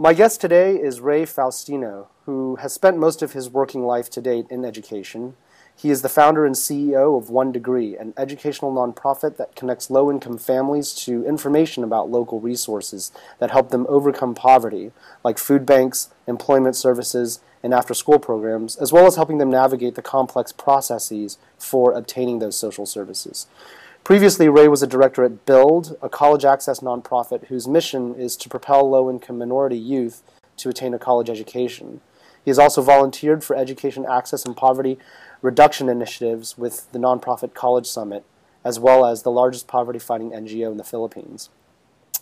My guest today is Ray Faustino, who has spent most of his working life to date in education. He is the founder and CEO of One Degree, an educational nonprofit that connects low-income families to information about local resources that help them overcome poverty, like food banks, employment services, and after-school programs, as well as helping them navigate the complex processes for obtaining those social services. Previously, Ray was a director at Build, a college access nonprofit whose mission is to propel low-income minority youth to attain a college education. He has also volunteered for education access and poverty reduction initiatives with the nonprofit College Summit, as well as the largest poverty-fighting NGO in the Philippines.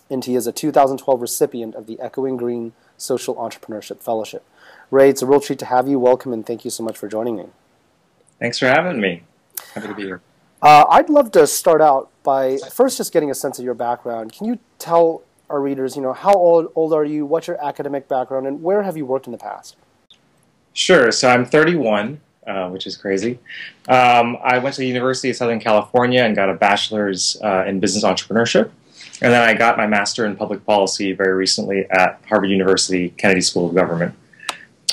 And he is a 2012 recipient of the Echoing Green Social Entrepreneurship Fellowship. Ray, it's a real treat to have you. Welcome, and thank you so much for joining me. Thanks for having me. Happy to be here. I'd love to start out by first just getting a sense of your background. Can you tell our readers, how old are you, what's your academic background, and where have you worked in the past? Sure. So I'm 31, which is crazy. I went to the University of Southern California and got a bachelor's in business entrepreneurship. And then I got my master in public policy very recently at Harvard University Kennedy School of Government.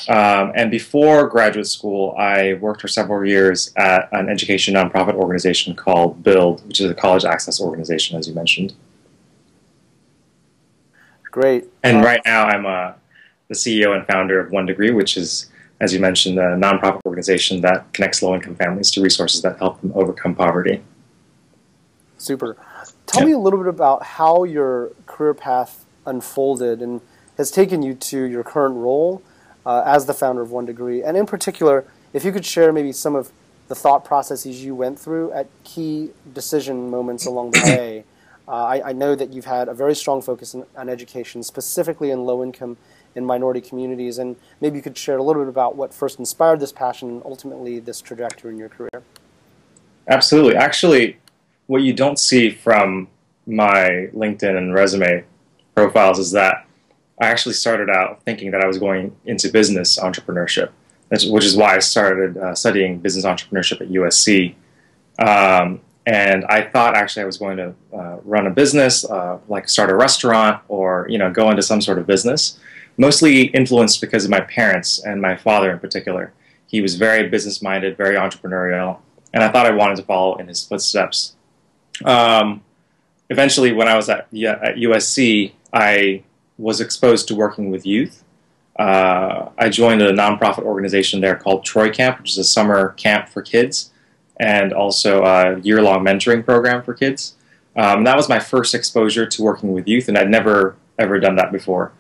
And before graduate school, I worked for several years at an education nonprofit organization called Build, which is a college access organization, as you mentioned. Great. And right now I'm the CEO and founder of One Degree, which is, as you mentioned, a nonprofit organization that connects low-income families to resources that help them overcome poverty. Super. Tell me a little bit about how your career path unfolded and has taken you to your current role as the founder of One Degree. And in particular, if you could share maybe some of the thought processes you went through at key decision moments along the way. I know that you've had a very strong focus on education, specifically in low-income and minority communities, and maybe you could share a little bit about what first inspired this passion and ultimately this trajectory in your career. Absolutely. Actually, what you don't see from my LinkedIn and resume profiles is that I actually started out thinking that I was going into business entrepreneurship, which is why I started studying business entrepreneurship at USC. And I thought actually I was going to run a business, like start a restaurant or go into some sort of business, mostly influenced because of my parents and my father in particular. He was very business-minded, very entrepreneurial, and I thought I wanted to follow in his footsteps. Eventually, when I was at USC, I was exposed to working with youth. I joined a nonprofit organization there called Troy Camp, which is a summer camp for kids, and also a year-long mentoring program for kids. That was my first exposure to working with youth, and I'd never, ever done that before.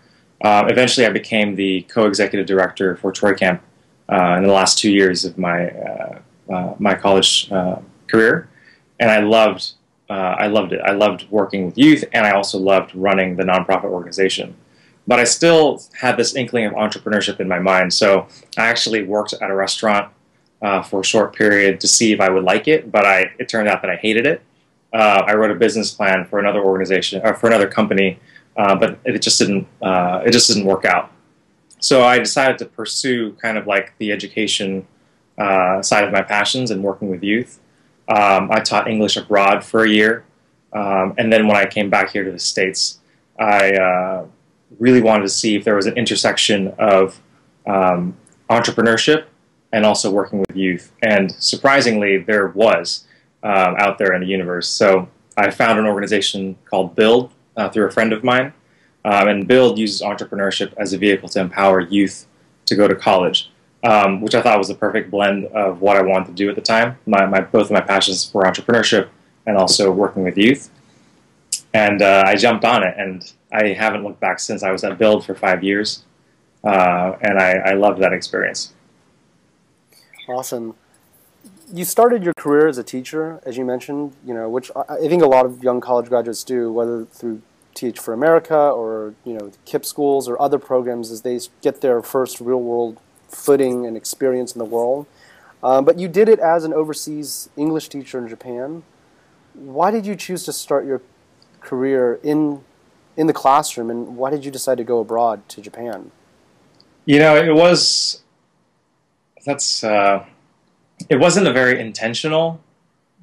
Eventually, I became the co-executive director for Troy Camp in the last 2 years of my, my college career, and I loved it. I loved working with youth, and I also loved running the nonprofit organization. But I still had this inkling of entrepreneurship in my mind, so I actually worked at a restaurant for a short period to see if I would like it, but it turned out that I hated it. I wrote a business plan for another organization, or for another company, but it just didn't work out. So I decided to pursue kind of like the education side of my passions and working with youth. I taught English abroad for a year, and then when I came back here to the States, I really wanted to see if there was an intersection of entrepreneurship and also working with youth. And surprisingly, there was out there in the universe. So I found an organization called Build through a friend of mine, and Build uses entrepreneurship as a vehicle to empower youth to go to college. Which I thought was the perfect blend of what I wanted to do at the time. Both of my passions were entrepreneurship and also working with youth. And I jumped on it, and I haven't looked back since. I was at Build for 5 years, and I loved that experience. Awesome. You started your career as a teacher, as you mentioned, which I think a lot of young college graduates do, whether through Teach for America or, KIPP schools or other programs as they get their first real-world footing and experience in the world. But you did it as an overseas English teacher in Japan. Why did you choose to start your career in the classroom, and why did you decide to go abroad to Japan? It wasn't a very intentional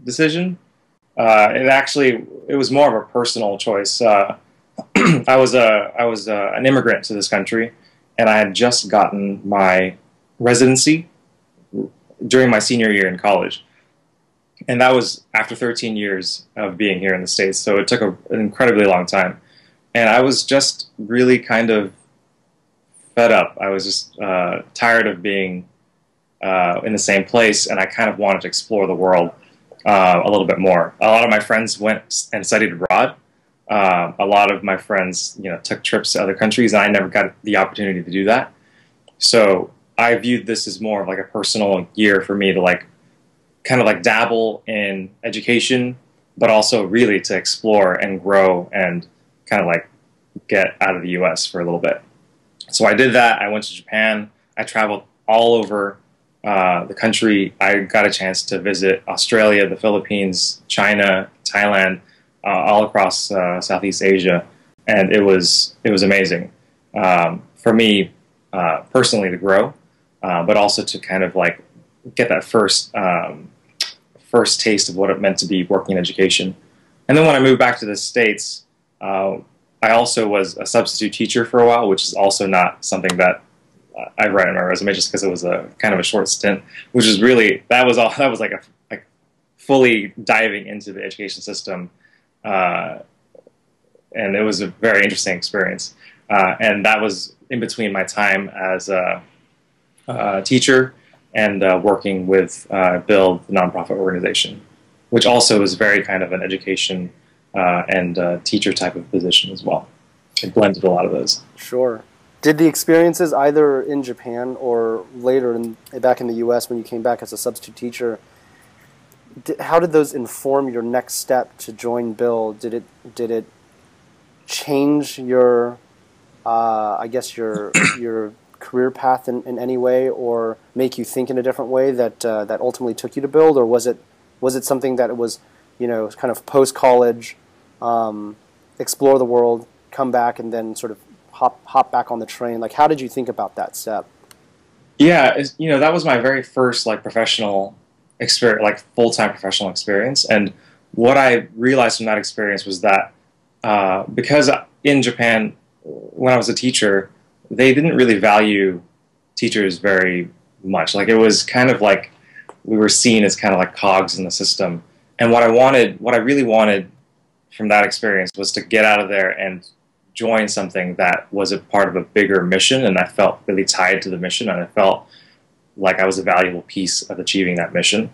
decision. It was more of a personal choice. an immigrant to this country, and I had just gotten my residency during my senior year in college. And that was after 13 years of being here in the States, so it took an incredibly long time. And I was just really kind of fed up. I was just tired of being in the same place, and I kind of wanted to explore the world a little bit more. A lot of my friends went and studied abroad. A lot of my friends, took trips to other countries, and I never got the opportunity to do that. So I viewed this as more of like a personal year for me to kind of dabble in education, but also really to explore and grow and kind of get out of the U.S. for a little bit. So I did that. I went to Japan. I traveled all over the country. I got a chance to visit Australia, the Philippines, China, Thailand, all across Southeast Asia, and it was amazing for me personally to grow, but also to kind of get that first taste of what it meant to be working in education. And then when I moved back to the States, I also was a substitute teacher for a while, which is also not something that I write on my resume just because it was a kind of a short stint, which is really, that was like fully diving into the education system. And it was a very interesting experience. And that was in between my time as a teacher and working with Build, the nonprofit organization, which also is very kind of an education and teacher type of position as well. It blended a lot of those. Sure. Did the experiences either in Japan or later back in the U.S. when you came back as a substitute teacher, how did those inform your next step to join Build? Did it change your, I guess your career path in any way, or make you think in a different way that ultimately took you to Build, or was it something that it was kind of post college, explore the world, come back, and then sort of hop back on the train? How did you think about that step? Yeah, that was my very first professional experience, full-time professional experience. And what I realized from that experience was that because in Japan, when I was a teacher, they didn't really value teachers very much. It was kind of we were seen as kind of cogs in the system. And what I really wanted from that experience was to get out of there and join something that was a part of a bigger mission, and I felt really tied to the mission, and I felt like I was a valuable piece of achieving that mission.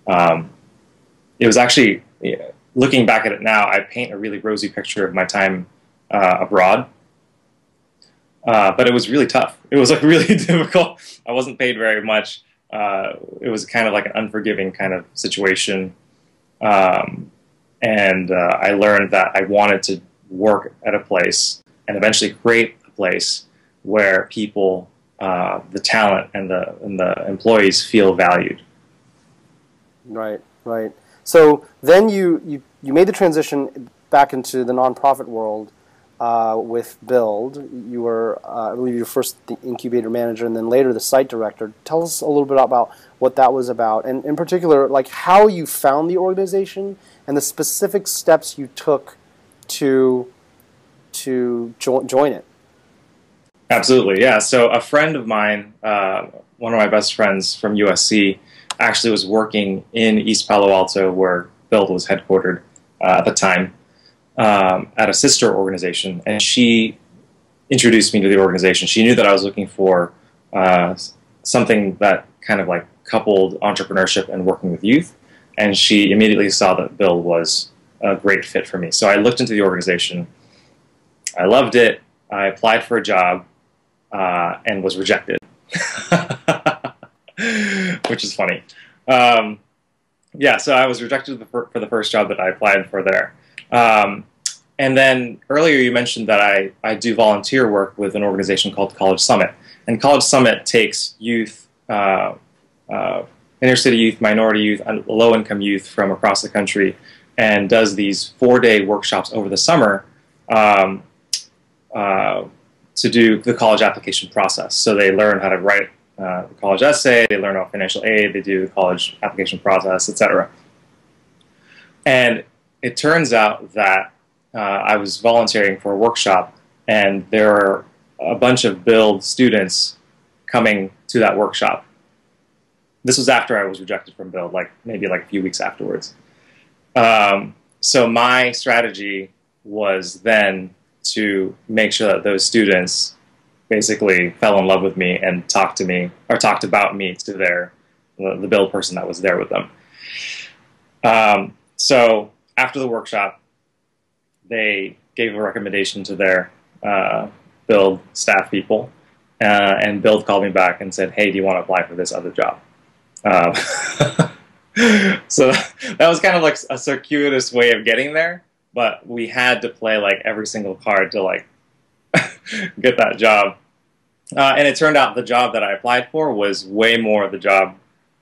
It was actually, looking back at it now, I paint a really rosy picture of my time abroad, but it was really tough. It was really difficult. I wasn't paid very much. It was kind of an unforgiving kind of situation, and I learned that I wanted to work at a place and eventually create a place where people, the talent and the employees feel valued. Right. So then you made the transition back into the nonprofit world with Build. You were, I believe, you were first the incubator manager and then later the site director. Tell us a little bit about what that was about, and in particular, how you found the organization and the specific steps you took to join it. Absolutely, yeah. So a friend of mine, one of my best friends from USC, actually was working in East Palo Alto, where Build was headquartered at the time, at a sister organization, and she introduced me to the organization. She knew that I was looking for something that kind of coupled entrepreneurship and working with youth, and she immediately saw that Build was a great fit for me. So I looked into the organization. I loved it. I applied for a job and was rejected, which is funny. Yeah, so I was rejected for the first job that I applied for there. And then earlier you mentioned that I do volunteer work with an organization called College Summit. And College Summit takes youth, inner city youth, minority youth, and low-income youth from across the country and does these 4-day workshops over the summer to do the college application process. So they learn how to write the college essay, they learn about financial aid, they do the college application process, etc. And it turns out that I was volunteering for a workshop, and there were a bunch of Build students coming to that workshop. This was after I was rejected from Build, like maybe like a few weeks afterwards. So my strategy was then to make sure that those students basically fell in love with me and talked to me, or talked about me to the Build person that was there with them. So after the workshop, they gave a recommendation to their Build staff people, and Build called me back and said, "Hey, do you want to apply for this other job?" So that was kind of like a circuitous way of getting there, but we had to play like every single card to like get that job. And it turned out the job that I applied for was way more the job.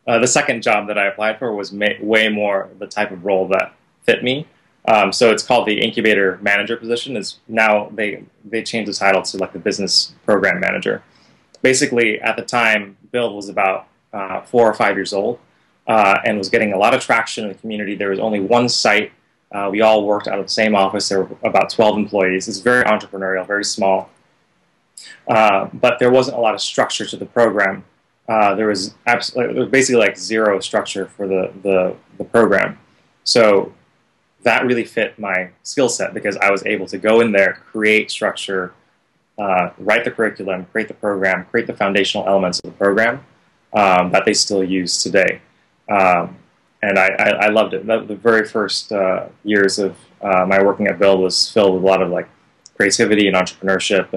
The second job that I applied for was way more the type of role that fit me. So it's called the incubator manager position. Is now they changed the title to like the business program manager. Basically, at the time, Build was about 4 or 5 years old, and was getting a lot of traction in the community. There was only one site. We all worked out of the same office. There were about 12 employees. It's very entrepreneurial, very small. But there wasn't a lot of structure to the program. There was basically like zero structure for the program. So that really fit my skill set, because I was able to go in there, create structure, write the curriculum, create the program, create the foundational elements of the program that they still use today. And I loved it. The very first years of my working at Build was filled with a lot of like creativity and entrepreneurship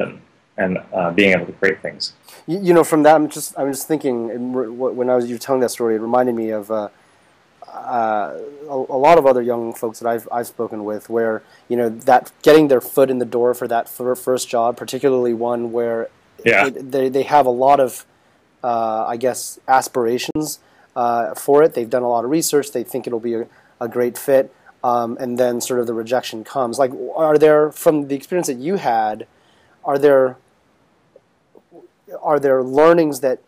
and being able to create things. You know, from that, I'm just thinking, when you were telling that story, it reminded me of a lot of other young folks that I've spoken with, where, you know, that getting their foot in the door for that first job, particularly one where they have a lot of I guess aspirations for it. They've done a lot of research. They think it'll be a great fit, and then sort of the rejection comes. Like, are there, from the experience that you had, are there learnings that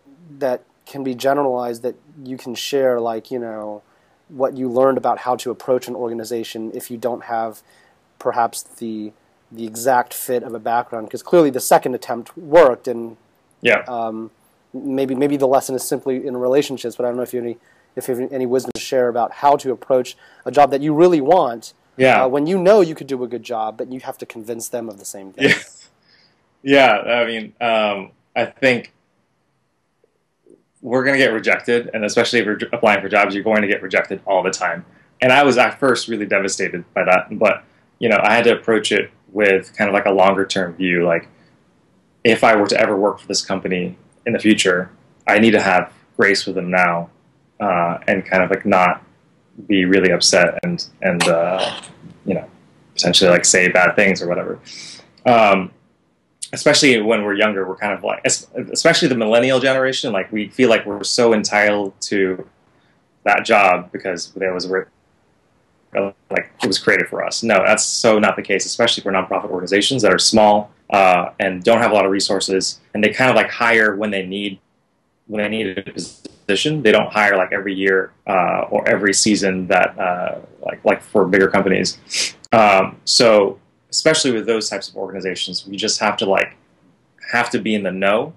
can be generalized that you can share, like, you know, what you learned about how to approach an organization if you don't have perhaps the exact fit of a background? Because clearly the second attempt worked, and maybe the lesson is simply in relationships, but I don't know if you have any wisdom to share about how to approach a job that you really want, when you know you could do a good job, but you have to convince them of the same thing. I mean, I think we're going to get rejected, and especially if you're applying for jobs, you're going to get rejected all the time. And I was at first really devastated by that, but, you know, I had to approach it with kind of like a longer term view. Like, if I were to ever work for this company in the future, I need to have grace with them now, and kind of like not be really upset and you know, potentially like say bad things or whatever. Especially when we're younger, we're kind of like, especially the millennial generation, like we feel like we're so entitled to that job because there was like it was created for us. No, that's so not the case, especially for nonprofit organizations that are small and don't have a lot of resources, and they kind of like hire when they need a position. They don't hire like every year or every season that like for bigger companies. So especially with those types of organizations, you just have to be in the know.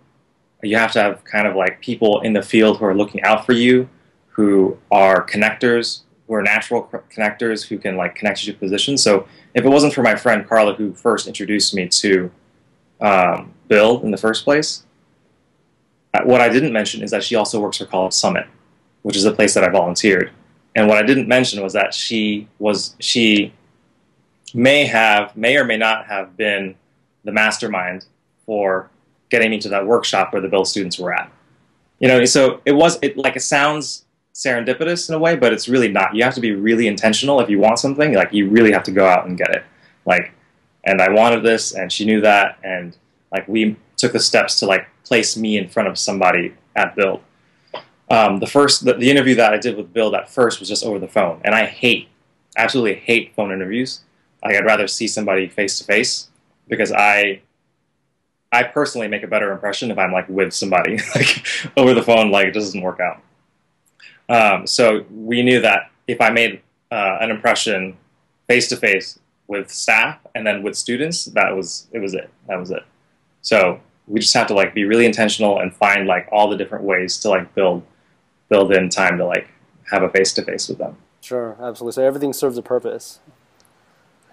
You have to have kind of like people in the field who are looking out for you, who are connectors, who are natural connectors, who can like connect you to positions. So if it wasn't for my friend Carla, who first introduced me to Build in the first place, what I didn't mention is that she also works for College Summit, which is a place that I volunteered. And what I didn't mention was that she may or may not have been the mastermind for getting me to that workshop where the Build students were at. You know, so it sounds serendipitous in a way, but it's really not. You have to be really intentional if you want something. Like, you really have to go out and get it. Like, and I wanted this, and she knew that, and like we took the steps to like place me in front of somebody at Build. The interview that I did with Build at first was just over the phone, and I absolutely hate phone interviews. Like, I'd rather see somebody face to face, because I personally make a better impression if I'm like with somebody. Like, over the phone, like, it doesn't work out. So we knew that if I made an impression face to face with staff and then with students, it was it. So we just have to like be really intentional and find like all the different ways to like build in time to like have a face-to-face with them. Sure, absolutely. So everything serves a purpose.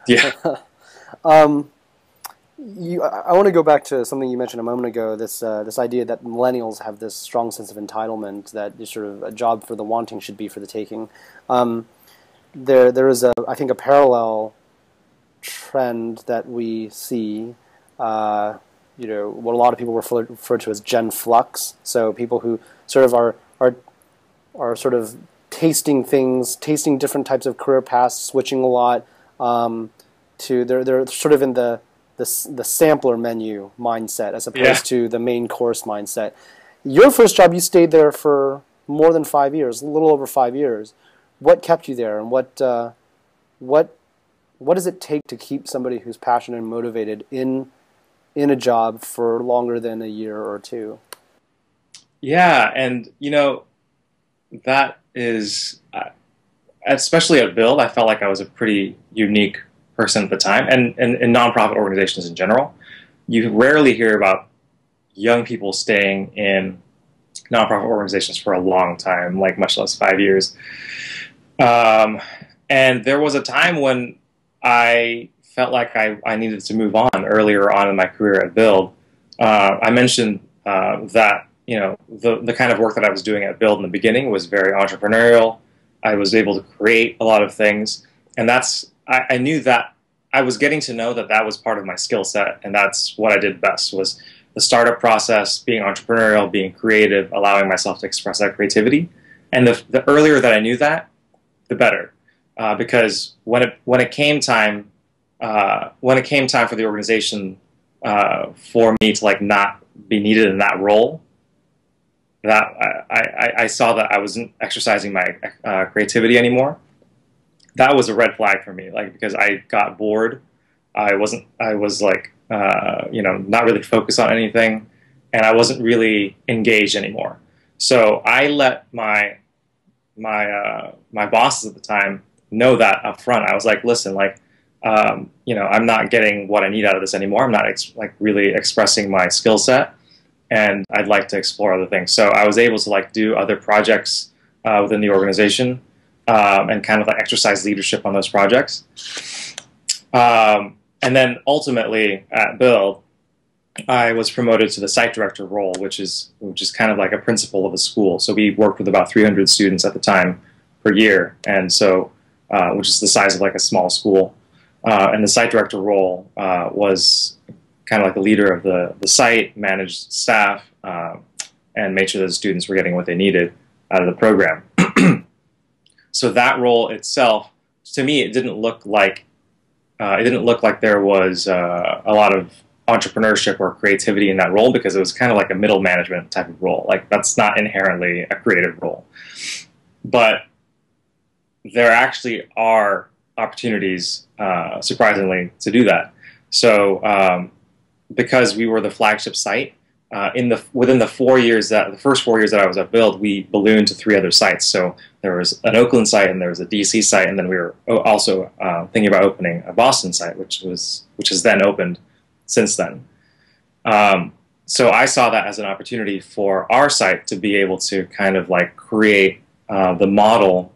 Yeah. I want to go back to something you mentioned a moment ago, this idea that millennials have this strong sense of entitlement, that sort of a job for the wanting should be for the taking. There is, I think, a parallel trend that we see, what a lot of people refer to as Gen Flux, so people who sort of are sort of tasting things, tasting different types of career paths, switching a lot, they're sort of in the sampler menu mindset as opposed to the main course mindset. Your first job, you stayed there for more than 5 years, a little over 5 years. What kept you there, and what does it take to keep somebody who's passionate and motivated in a job for longer than a year or two? Yeah, and that is, especially at Build, I felt like I was a pretty unique person at the time, and in nonprofit organizations in general. You rarely hear about young people staying in nonprofit organizations for a long time, like much less 5 years. And there was a time when I felt like I needed to move on earlier on in my career at Build. I mentioned that the kind of work that I was doing at Build in the beginning was very entrepreneurial. I was able to create a lot of things, and I knew that I was getting to know that was part of my skill set, and that's what I did best, was the startup process, being entrepreneurial, being creative, allowing myself to express that creativity. And the earlier that I knew that, the better, because when it came time for the organization for me to like not be needed in that role, that I saw that I wasn't exercising my creativity anymore. That was a red flag for me, like, because I got bored. I was like, not really focused on anything, and I wasn't really engaged anymore. So I let my bosses at the time know that up front. I was like, listen, like, I'm not getting what I need out of this anymore. I'm not really expressing my skill set, and I'd like to explore other things. So I was able to like do other projects within the organization. And kind of like exercise leadership on those projects. And then ultimately at Build, I was promoted to the site director role, which is kind of like a principal of a school. So we worked with about 300 students at the time per year, and so which is the size of like a small school. And the site director role was kind of like the leader of the site, managed staff, and made sure that the students were getting what they needed out of the program. So that role itself, to me, it didn't look like there was a lot of entrepreneurship or creativity in that role, because it was kind of like a middle management type of role. Like, that's not inherently a creative role. But there actually are opportunities, surprisingly, to do that. So because we were the flagship site, within the first 4 years that I was at Build, we ballooned to 3 other sites. So there was an Oakland site, and there was a DC site, and then we were also thinking about opening a Boston site, which has then opened since then. So I saw that as an opportunity for our site to be able to kind of like create the model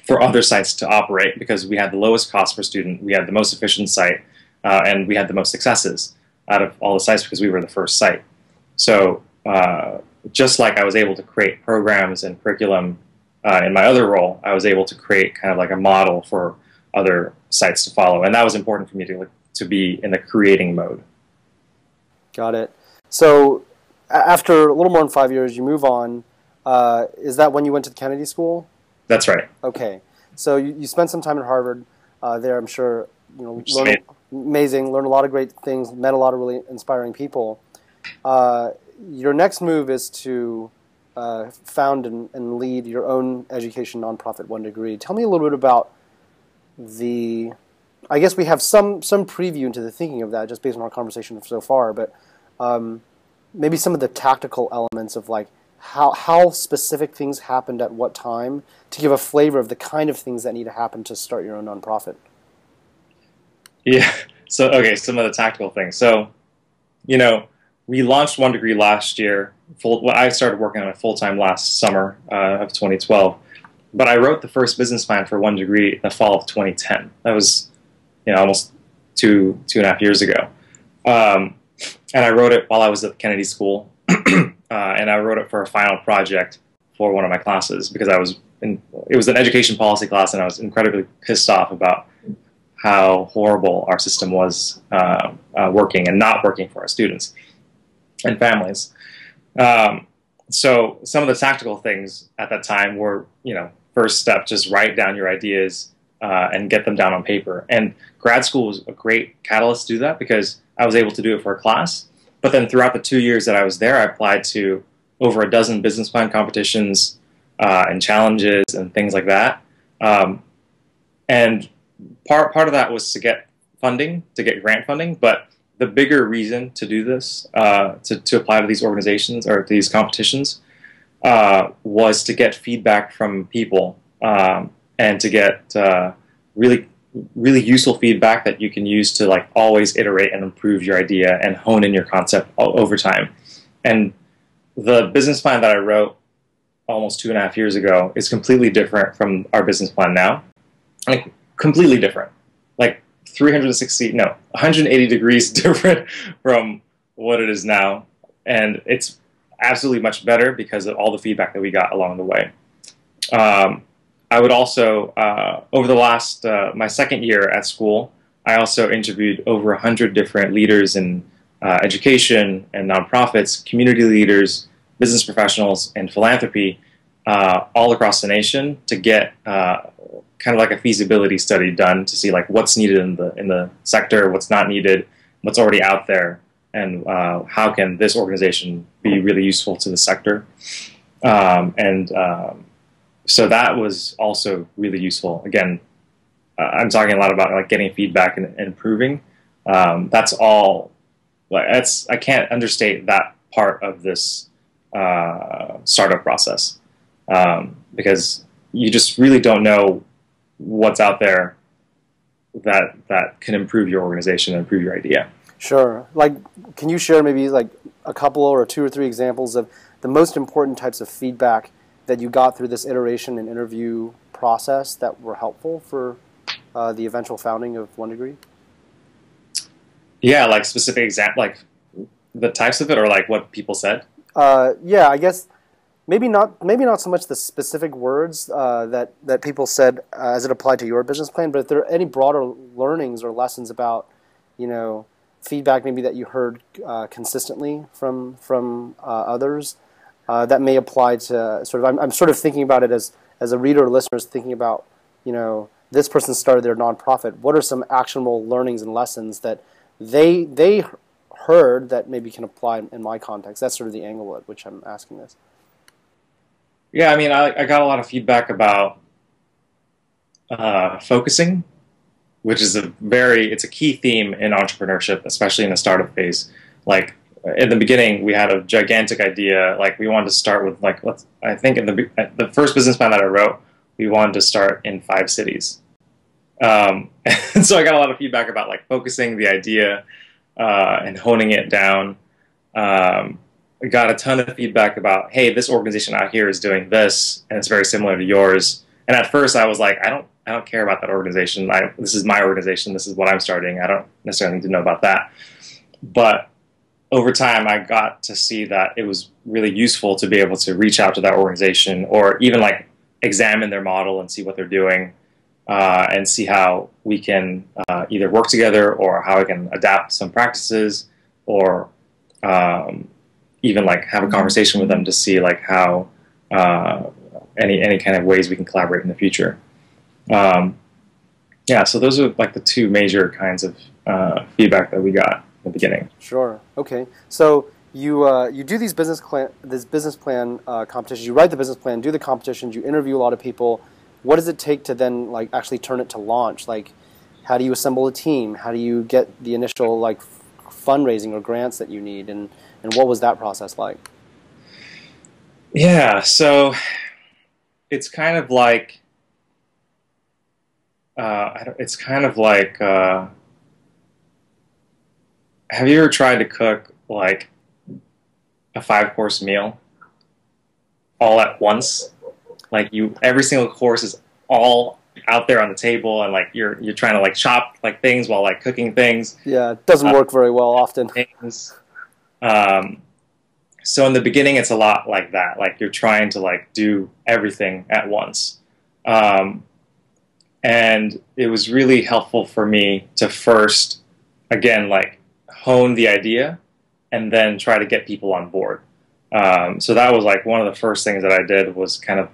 for other sites to operate, because we had the lowest cost per student, we had the most efficient site, and we had the most successes out of all the sites because we were the first site. So just like I was able to create programs and curriculum in my other role, I was able to create kind of like a model for other sites to follow. And that was important for me to be in the creating mode. Got it. So after a little more than 5 years, you move on. Is that when you went to the Kennedy School? That's right. Okay. So you spent some time at Harvard there, I'm sure. Amazing, learned a lot of great things, met a lot of really inspiring people. Your next move is to found and lead your own education nonprofit, One Degree. Tell me a little bit about I guess we have some preview into the thinking of that just based on our conversation so far, but maybe some of the tactical elements of like how specific things happened at what time to give a flavor of the kind of things that need to happen to start your own nonprofit. Yeah. So, okay, some of the tactical things. So, you know, we launched One Degree last year. Well, I started working on it full time last summer of 2012. But I wrote the first business plan for One Degree in the fall of 2010. That was, almost two and a half years ago. Um, and I wrote it while I was at Kennedy School, and I wrote it for a final project for one of my classes because it was an education policy class, and I was incredibly pissed off about how horrible our system was working and not working for our students and families. So some of the tactical things at that time were, first step, just write down your ideas and get them down on paper. And grad school was a great catalyst to do that because I was able to do it for a class. But then throughout the 2 years that I was there, I applied to over a dozen business plan competitions and challenges and things like that. And part of that was to get funding, to get grant funding. But the bigger reason to do this, to apply to these organizations or to these competitions, was to get feedback from people and to get really, really useful feedback that you can use to like always iterate and improve your idea and hone in your concept over time. And the business plan that I wrote almost 2.5 years ago is completely different from our business plan now. Like completely different. Like 180 degrees different from what it is now. And it's absolutely much better because of all the feedback that we got along the way. I would also, over the last, my second year at school, I also interviewed over 100 different leaders in education and nonprofits, community leaders, business professionals, and philanthropy all across the nation to get kind of like a feasibility study done to see like what's needed in the sector, what's not needed, what's already out there, and how can this organization be really useful to the sector. So that was also really useful. Again, I'm talking a lot about like getting feedback and improving. That's all. I can't understate that part of this startup process because you just really don't know what's out there that can improve your organization and improve your idea. Sure. Like, can you share maybe like a couple or 2 or 3 examples of the most important types of feedback that you got through this iteration and interview process that were helpful for the eventual founding of One Degree? Yeah, like specific example, like the types of it, or like what people said. Yeah, I guess maybe not so much the specific words that people said as it applied to your business plan, but if there are any broader learnings or lessons about, feedback maybe that you heard consistently from others. That may apply to sort of. I'm sort of thinking about it as a reader or listener is thinking about, this person started their nonprofit. What are some actionable learnings and lessons that they heard that maybe can apply in my context? That's sort of the angle at which I'm asking this. Yeah, I mean, I got a lot of feedback about focusing, which is it's a key theme in entrepreneurship, especially in the startup phase. Like, in the beginning, we had a gigantic idea. Like, we wanted to start with I think in the first business plan that I wrote, we wanted to start in 5 cities. And so I got a lot of feedback about like focusing the idea and honing it down. I got a ton of feedback about, hey, this organization out here is doing this, and it's very similar to yours. And at first, I was like, I don't care about that organization. This is my organization. This is what I'm starting. I don't necessarily need to know about that. But over time, I got to see that it was really useful to be able to reach out to that organization or even like examine their model and see what they're doing and see how we can either work together or how I can adapt some practices or even like have a conversation with them to see like how any kind of ways we can collaborate in the future. Yeah, so those are like the 2 major kinds of feedback that we got in the beginning. Sure. Okay. So you do these business plan competitions. You write the business plan, do the competitions. You interview a lot of people. What does it take to then like actually turn it to launch? Like, how do you assemble a team? How do you get the initial like fundraising or grants that you need? And what was that process like? Yeah. So it's kind of like have you ever tried to cook like a 5-course meal all at once? Like every single course is all out there on the table, and like you're trying to like chop like things while like cooking things. Yeah, it doesn't work very well often. Things. So in the beginning, it's a lot like that. Like you're trying to like do everything at once. And it was really helpful for me to first, again, like hone the idea and then try to get people on board. So that was like one of the first things that I did was kind of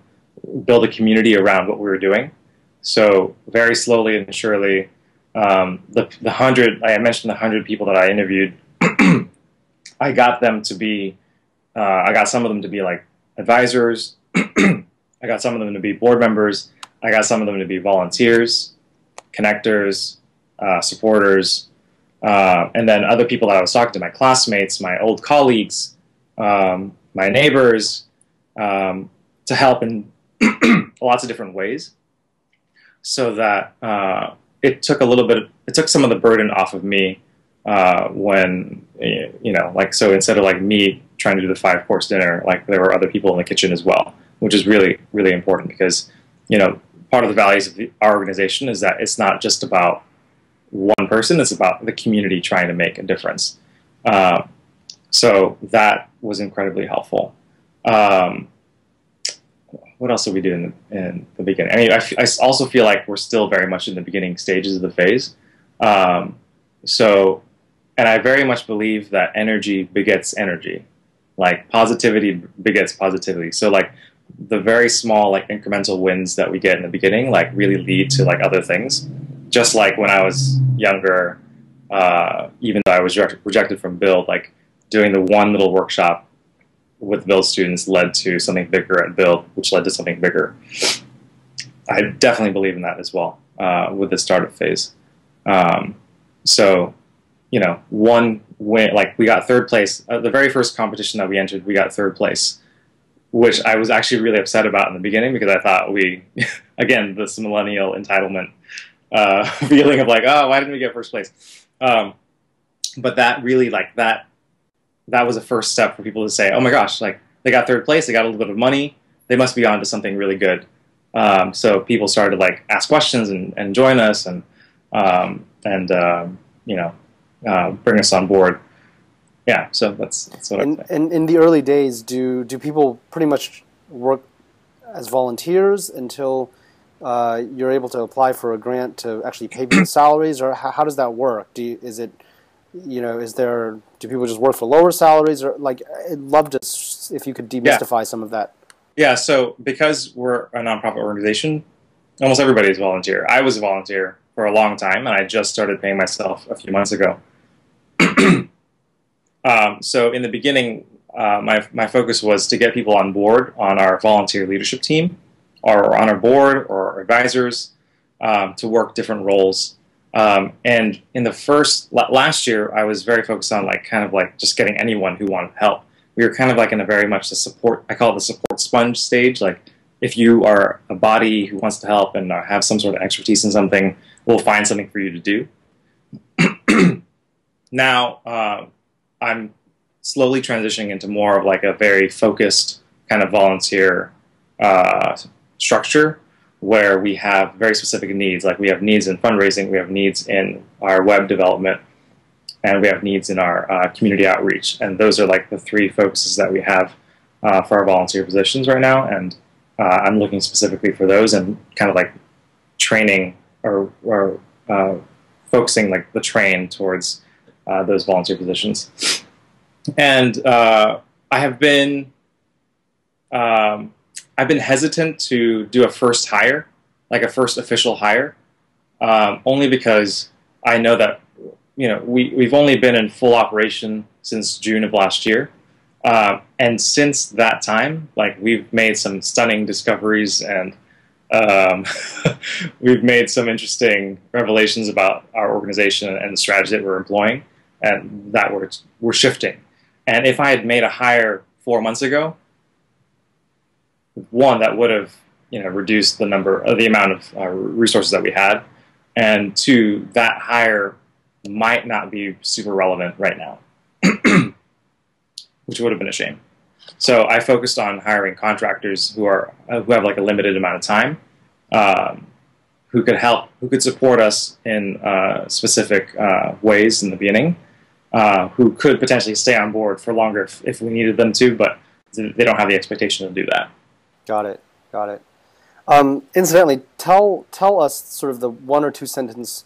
build a community around what we were doing. So very slowly and surely, the 100, I mentioned the 100 people that I interviewed, I got them to be, I got some of them to be like advisors. I got some of them to be board members. I got some of them to be volunteers, connectors, supporters, and then other people that I was talking to, my classmates, my old colleagues, my neighbors, to help in lots of different ways, so that it took some of the burden off of me when, like, so instead of like me trying to do the 5-course dinner, like there were other people in the kitchen as well, which is really, really important because, part of the values of our organization is that it's not just about one person, it's about the community trying to make a difference. So that was incredibly helpful. What else did we do in the beginning? I mean, I also feel like we're still very much in the beginning stages of the phase. And I very much believe that energy begets energy. Like positivity begets positivity. So like the very small like incremental wins that we get in the beginning like really lead to like other things. Just like when I was younger, even though I was rejected from Build, like doing the one little workshop with Build students led to something bigger at Build, which led to something bigger. I definitely believe in that as well with the startup phase. So, one win, like we got 3rd place. The very first competition that we entered, we got 3rd place, which I was actually really upset about in the beginning because I thought again, this millennial entitlement feeling of like, oh, why didn't we get 1st place? But that really, like, that was a first step for people to say, oh my gosh, like they got 3rd place, they got a little bit of money, they must be on to something really good. So people started to like ask questions and join us and bring us on board. Yeah, so that's what I think. And in the early days, do people pretty much work as volunteers until you're able to apply for a grant to actually pay people salaries, or how does that work? Do people just work for lower salaries, or like I'd love to if you could demystify some of that. Yeah, so because we're a nonprofit organization, almost everybody is volunteer. I was a volunteer for a long time, and I just started paying myself a few months ago. So in the beginning, my focus was to get people on board on our volunteer leadership team, or on our board, or advisors, to work different roles. And in the last year, I was very focused on like kind of like just getting anyone who wanted help. We were kind of like in a very much the support, I call it the support sponge stage. Like if you are a body who wants to help and have some sort of expertise in something, we'll find something for you to do. Now, I'm slowly transitioning into more of like a very focused kind of volunteer structure where we have very specific needs. Like we have needs in fundraising, we have needs in our web development, and we have needs in our community outreach. And those are like the 3 focuses that we have for our volunteer positions right now. And I'm looking specifically for those and kind of like training or focusing like the train towards those volunteer positions. And I've been hesitant to do a first hire, like a first official hire, only because I know that we've only been in full operation since June of last year, and since that time, like we've made some stunning discoveries, and we've made some interesting revelations about our organization and the strategy that we're employing, and that we're shifting. And if I had made a hire 4 months ago, one, that would have reduced the amount of resources that we had, and 2, that hire might not be super relevant right now, which would have been a shame. So I focused on hiring contractors who have like a limited amount of time, who could support us in specific ways in the beginning, who could potentially stay on board for longer if we needed them to, but they don't have the expectation to do that. Got it. Got it. Incidentally, tell us sort of the 1 or 2 sentence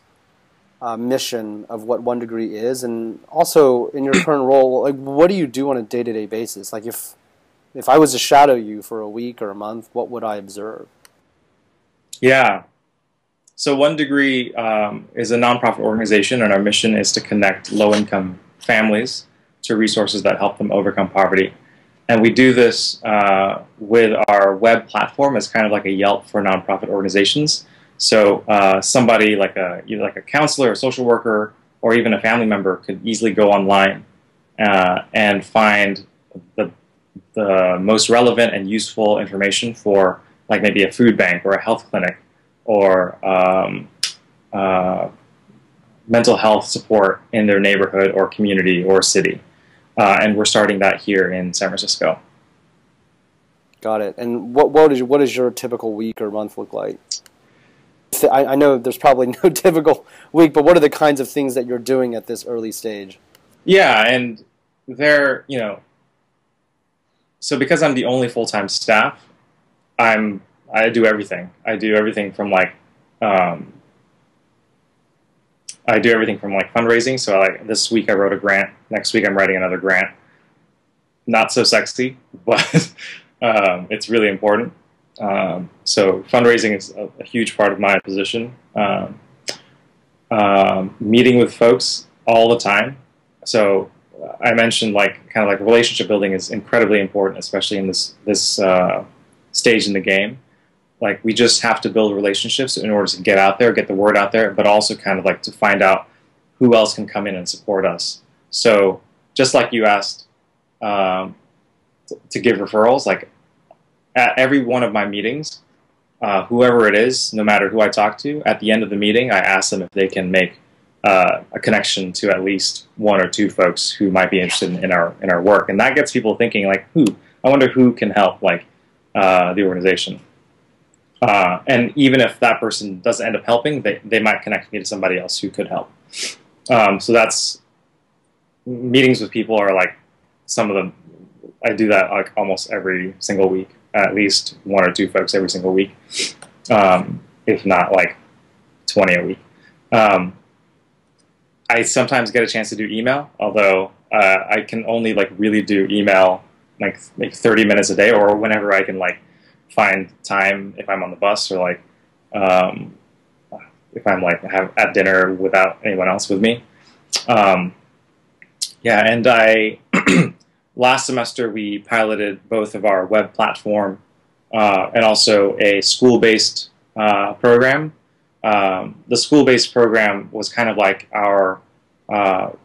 mission of what One Degree is, and also in your current role, like what do you do on a day-to-day basis? Like if I was to shadow you for a week or a month, what would I observe? Yeah. So One Degree is a nonprofit organization, and our mission is to connect low-income families to resources that help them overcome poverty. And we do this with our web platform as kind of like a Yelp for nonprofit organizations. So somebody either like a counselor, a social worker, or even a family member could easily go online and find the most relevant and useful information for like maybe a food bank or a health clinic or mental health support in their neighborhood or community or city. And we're starting that here in San Francisco. Got it. And what does your typical week or month look like? I know there's probably no typical week, but what are the kinds of things that you're doing at this early stage? Yeah, and so because I'm the only full-time staff, I do everything. I do everything from fundraising. So this week I wrote a grant. Next week I'm writing another grant. Not so sexy, but it's really important. So fundraising is a huge part of my position. Meeting with folks all the time. So I mentioned relationship building is incredibly important, especially in this stage in the game. Like we just have to build relationships in order to get out there, get the word out there, but also kind of like to find out who else can come in and support us. So just like you asked to give referrals, like at every one of my meetings, whoever it is, no matter who I talk to, at the end of the meeting, I ask them if they can make a connection to at least 1 or 2 folks who might be interested in our work. And that gets people thinking like, I wonder who can help the organization. And even if that person doesn't end up helping, they might connect me to somebody else who could help. So that's meetings with people are like some of them. I do that like almost every single week, at least 1 or 2 folks every single week, if not like 20 a week. I sometimes get a chance to do email, although I can only like really do email like 30 minutes a day, or whenever I can like find time if I'm on the bus or like if I'm like at dinner without anyone else with me. Yeah, and last semester we piloted both of our web platform and also a school-based program. The school-based program was kind of like our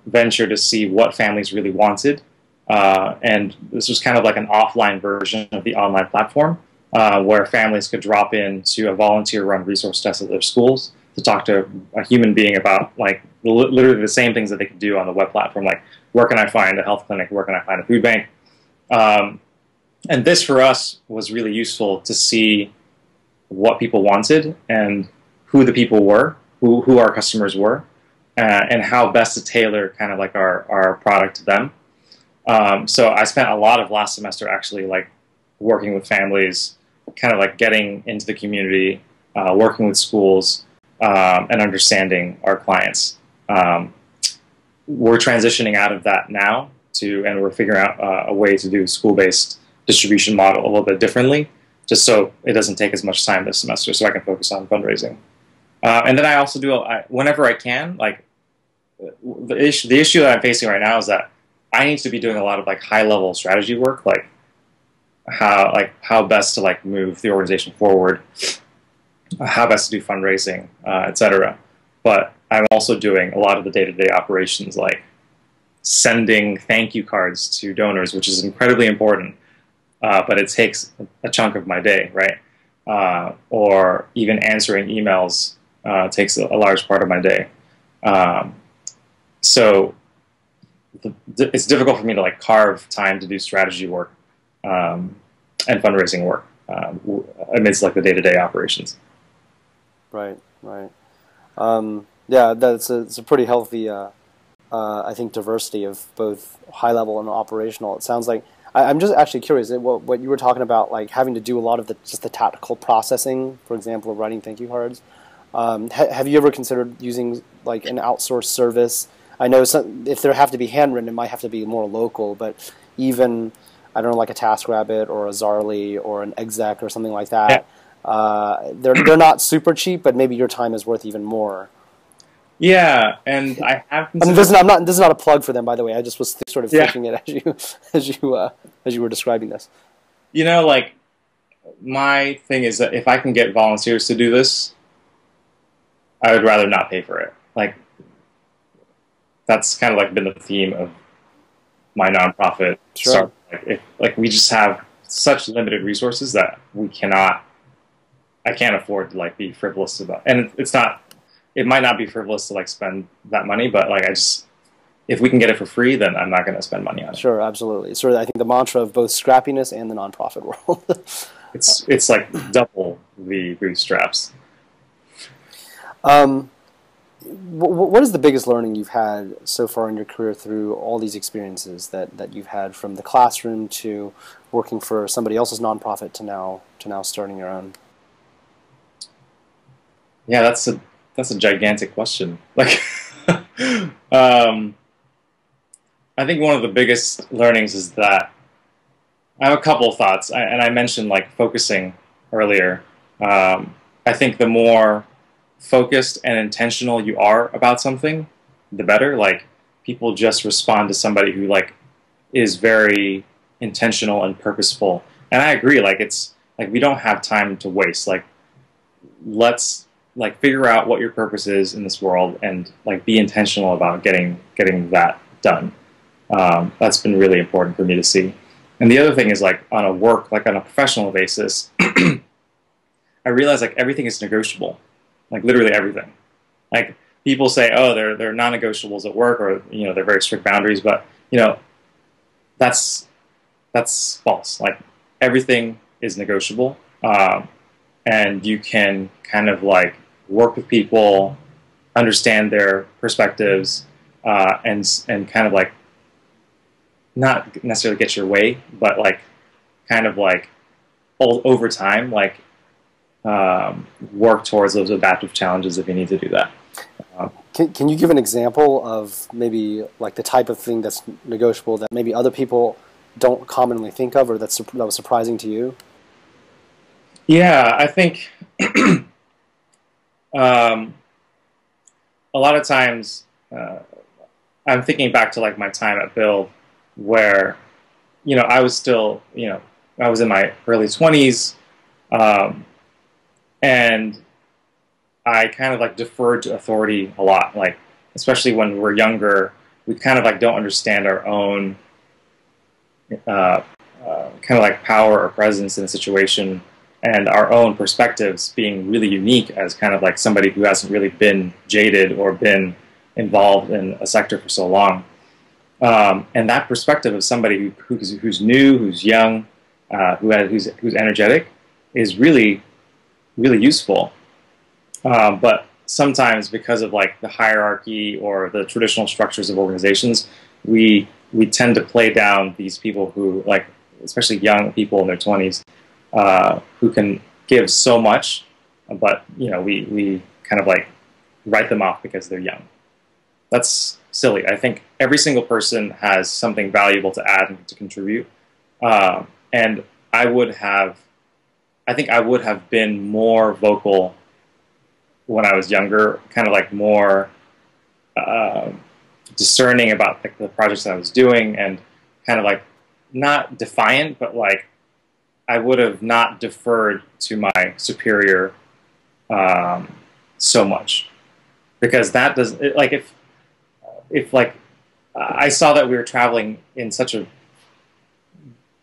venture to see what families really wanted, and this was kind of like an offline version of the online platform. Where families could drop into a volunteer-run resource desk at their schools to talk to a human being about like literally the same things that they could do on the web platform, like where can I find a health clinic, where can I find a food bank. And this for us was really useful to see what people wanted and who the people were, who our customers were, and how best to tailor kind of like our product to them. So I spent a lot of last semester actually like working with families, kind of like getting into the community, working with schools, and understanding our clients. We're transitioning out of that now and we're figuring out a way to do school-based distribution model a little bit differently, just so it doesn't take as much time this semester, so I can focus on fundraising. And then I also do, whenever I can, like the issue that I'm facing right now is that I need to be doing a lot of like high-level strategy work, like how best to like move the organization forward, how best to do fundraising, etc. But I'm also doing a lot of the day-to-day operations, like sending thank you cards to donors, which is incredibly important, but it takes a chunk of my day, right? Or even answering emails takes a large part of my day. So it's difficult for me to like carve time to do strategy work and fundraising work amidst like the day-to-day operations. Right, right. Yeah, it's a pretty healthy, I think, diversity of both high level and operational. It sounds like I'm just actually curious what you were talking about, like having to do a lot of just the tactical processing, for example, of writing thank you cards. Have you ever considered using like an outsourced service? I know if there have to be handwritten, it might have to be more local, but even I don't know, like a TaskRabbit or a Zarly or an Exec or something like that. Yeah. They're not super cheap, but maybe your time is worth even more. Yeah, and I have. I mean, this is not a plug for them, by the way. I just was sort of thinking it as you were describing this. You know, like my thing is that if I can get volunteers to do this, I would rather not pay for it. Like that's kind of like been the theme of my nonprofit. Sure. Like we just have such limited resources that I can't afford to like be frivolous about, and it's not. It might not be frivolous to like spend that money, but like if we can get it for free, then I'm not going to spend money on it. Sure, absolutely. It's sort of, I think, the mantra of both scrappiness and the nonprofit world. It's like double the bootstraps. What is the biggest learning you've had so far in your career through all these experiences that you've had, from the classroom to working for somebody else's nonprofit to now starting your own? Yeah, that's a gigantic question. Like, I think one of the biggest learnings is that I have a couple of thoughts, and I mentioned like focusing earlier. I think the more focused and intentional you are about something, the better. Like people just respond to somebody who like is very intentional and purposeful. And I agree. Like it's like we don't have time to waste. Like let's like figure out what your purpose is in this world and like be intentional about getting that done. That's been really important for me to see. And the other thing is like on a professional basis, I realize like everything is negotiable, like literally everything. Like people say, oh, they're non-negotiables at work, or you know they're very strict boundaries, but you know that's false. Like everything is negotiable, and you can kind of like work with people, understand their perspectives, and kind of like not necessarily get your way, but like kind of like over time, like work towards those adaptive challenges if you need to do that. Can you give an example of maybe like the type of thing that's negotiable that maybe other people don't commonly think of, or that was surprising to you? Yeah, I think a lot of times I'm thinking back to like my time at Build, where you know I was still I was in my early 20s, and I kind of like deferred to authority a lot. Like especially when we're younger, we kind of like don't understand our own kind of like power or presence in a situation, and our own perspectives being really unique as kind of like somebody who hasn't really been jaded or been involved in a sector for so long. And that perspective of somebody who's new, who's young, who's energetic, is really, really useful. But sometimes because of like the hierarchy or the traditional structures of organizations, we tend to play down these people who, like, especially young people in their 20s, who can give so much, but we kind of like write them off because they're young. That's silly. I think every single person has something valuable to add and to contribute, and I think I would have been more vocal when I was younger, kind of like more discerning about the projects that I was doing, and kind of like not defiant, but like I would have not deferred to my superior so much, because that does like if like I saw that we were traveling in such a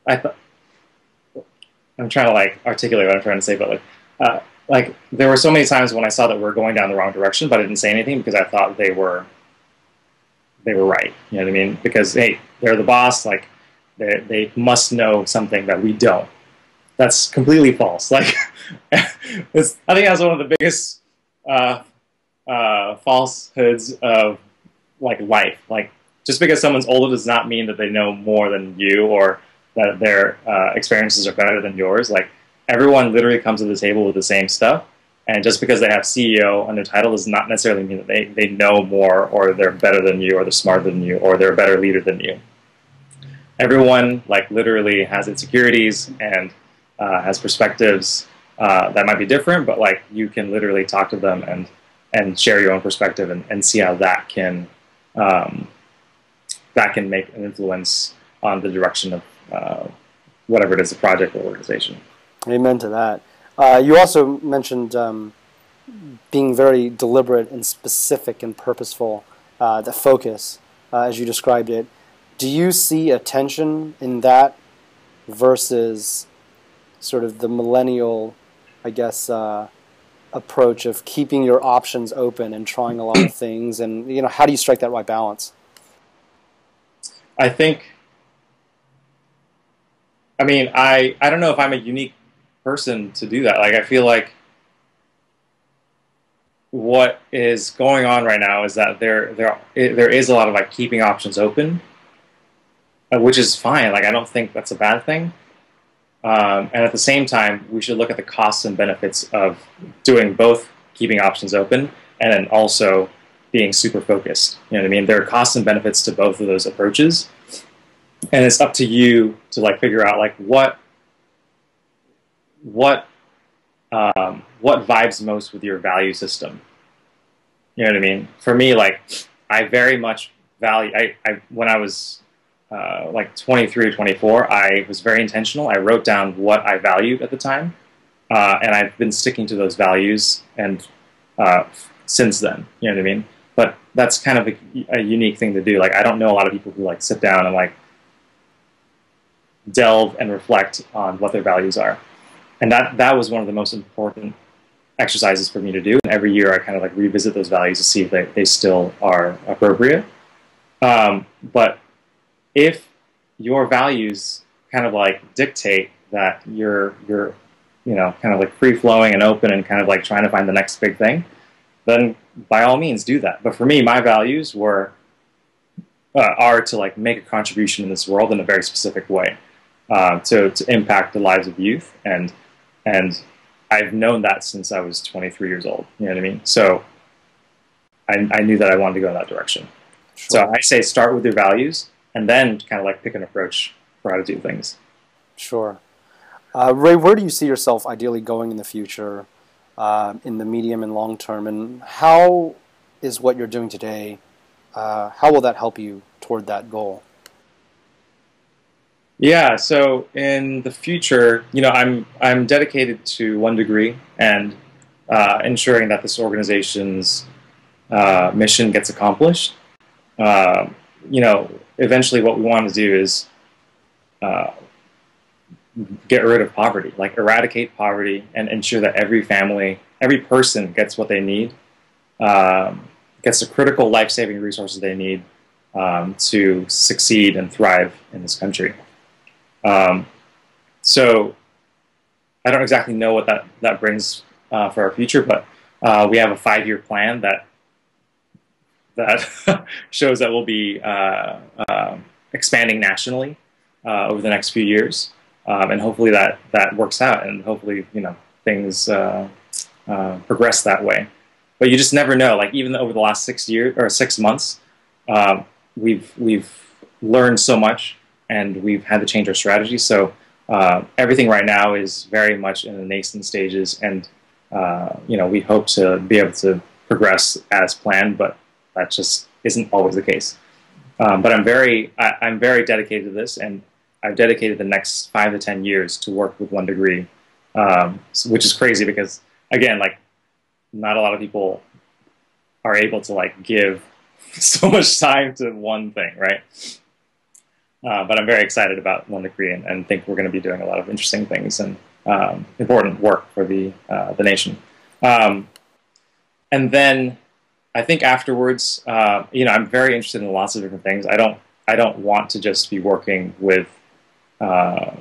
I'm trying to like articulate what I'm trying to say, but like there were so many times when I saw that we were going down the wrong direction, but I didn't say anything because I thought they were they were right. You know what I mean? Because hey, they're the boss. Like they must know something that we don't. That's completely false. Like I think that's one of the biggest falsehoods of like life. Like just because someone's older does not mean that they know more than you or that their experiences are better than yours. Like everyone literally comes to the table with the same stuff. And just because they have CEO on their title does not necessarily mean that they know more or they're better than you or they're smarter than you or they're a better leader than you. Everyone like literally has insecurities and has perspectives that might be different, but like you can literally talk to them and share your own perspective and see how that can make an influence on the direction of whatever it is, a project or organization. Amen to that. You also mentioned being very deliberate and specific and purposeful, the focus, as you described it. Do you see a tension in that versus sort of the millennial, I guess, approach of keeping your options open and trying a lot of things? And, you know, how do you strike that right balance? I don't know if I'm a unique person to do that. Like, I feel like what is going on right now is that there is a lot of like keeping options open, which is fine. Like, I don't think that's a bad thing. And at the same time, we should look at the costs and benefits of doing both keeping options open and then also being super focused. You know what I mean? There are costs and benefits to both of those approaches. And it's up to you to like figure out like what vibes most with your value system. You know what I mean? For me, like I very much value. When I was like 23 or 24, I was very intentional. I wrote down what I valued at the time, and I've been sticking to those values and since then. You know what I mean? But that's kind of a unique thing to do. Like I don't know a lot of people who like sit down and like delve and reflect on what their values are. And that was one of the most important exercises for me to do. And every year I kind of like revisit those values to see if they still are appropriate. But if your values kind of like dictate that you're you know, kind of like free-flowing and open and kind of like trying to find the next big thing, then by all means do that. But for me, my values are to like make a contribution in this world in a very specific way, to impact the lives of youth. And I've known that since I was 23 years old. You know what I mean? So I knew that I wanted to go in that direction. Sure. So I say start with your values and then kind of like pick an approach for how to do things. Sure. Ray, where do you see yourself ideally going in the future, in the medium and long term? And how is what you're doing today, how will that help you toward that goal? Yeah, so in the future, you know, I'm dedicated to One Degree and ensuring that this organization's mission gets accomplished. You know, eventually what we want to do is get rid of poverty, like eradicate poverty and ensure that every family, every person gets what they need, gets the critical life-saving resources they need to succeed and thrive in this country. So I don't exactly know what that brings for our future, but we have a 5-year plan that shows that we'll be expanding nationally over the next few years, and hopefully that works out, and hopefully, you know, things progress that way. But you just never know. Like even over the last 6 months, we've learned so much. And we've had to change our strategy. So everything right now is very much in the nascent stages, and you know, we hope to be able to progress as planned, but that just isn't always the case. But I'm very dedicated to this, and I've dedicated the next 5 to 10 years to work with One Degree, which is crazy because again, like not a lot of people are able to like give so much time to one thing, right? But I'm very excited about One Degree and think we're going to be doing a lot of interesting things and important work for the nation. And then I think afterwards, I'm very interested in lots of different things. I don't want to just be working with uh,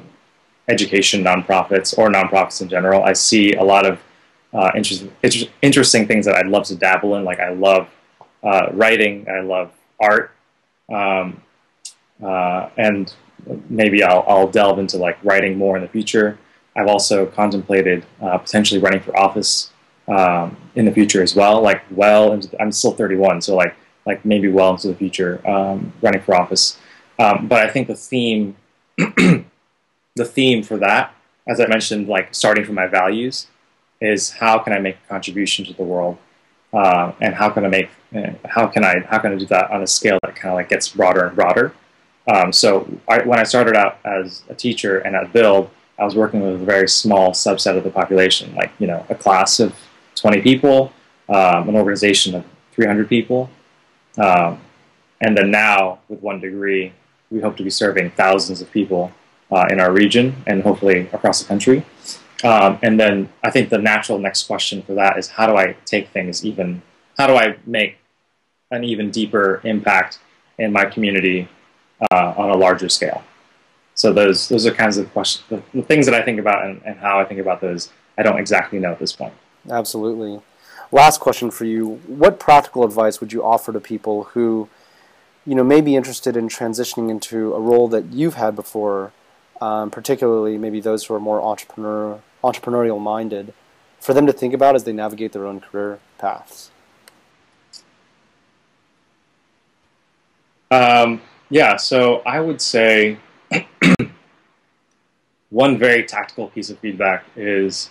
education nonprofits or nonprofits in general. I see a lot of interesting things that I'd love to dabble in. Like I love writing, I love art, um, and maybe I'll delve into like writing more in the future. I've also contemplated potentially running for office in the future as well. Like I'm still 31, so like maybe well into the future, running for office. But I think the theme for that, as I mentioned, like starting from my values, is how can I make a contribution to the world, and how can I do that on a scale that kind of like gets broader and broader. When I started out as a teacher and at Build, I was working with a very small subset of the population, like a class of 20 people, an organization of 300 people, um, and then now with One Degree, we hope to be serving thousands of people in our region and hopefully across the country. And then I think the natural next question for that is how do I make an even deeper impact in my community on a larger scale? So those are kinds of questions, the things that I think about and how I think about those. I don't exactly know at this point. Absolutely. Last question for you. What practical advice would you offer to people who, may be interested in transitioning into a role that you've had before, particularly maybe those who are more entrepreneurial minded, for them to think about as they navigate their own career paths? Yeah, so I would say one very tactical piece of feedback is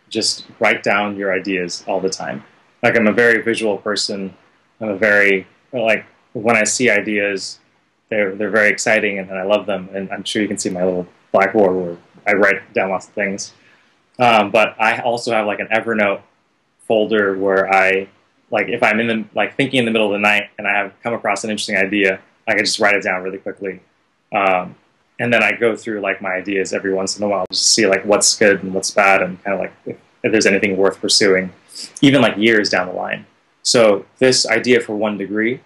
just write down your ideas all the time. Like I'm a very visual person. Like when I see ideas, they're very exciting and I love them. And I'm sure you can see my little blackboard where I write down lots of things. But I also have like an Evernote folder where if I'm thinking in the middle of the night and I have come across an interesting idea, I can just write it down really quickly. And then I go through like my ideas every once in a while just to see like what's good and what's bad and kind of like if there's anything worth pursuing, even like years down the line. So this idea for One Degree,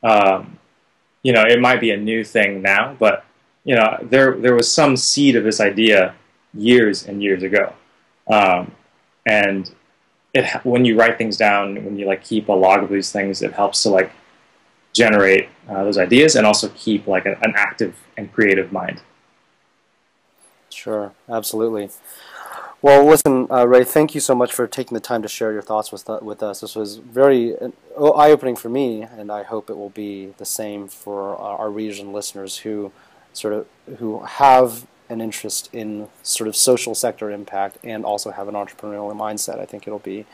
it might be a new thing now, but there was some seed of this idea years and years ago. And when you write things down, when you like keep a log of these things, it helps to like generate those ideas and also keep like an active and creative mind. Sure, absolutely. Well, listen, Ray, thank you so much for taking the time to share your thoughts with us. This was very eye-opening for me, and I hope it will be the same for our region listeners who have an interest in sort of social sector impact and also have an entrepreneurial mindset. I think it'll be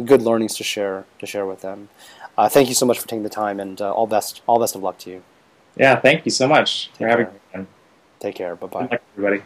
good learnings to share with them. Thank you so much for taking the time, and all best of luck to you. Yeah, thank you so much for having me. Take care. Bye-bye. Good luck, everybody.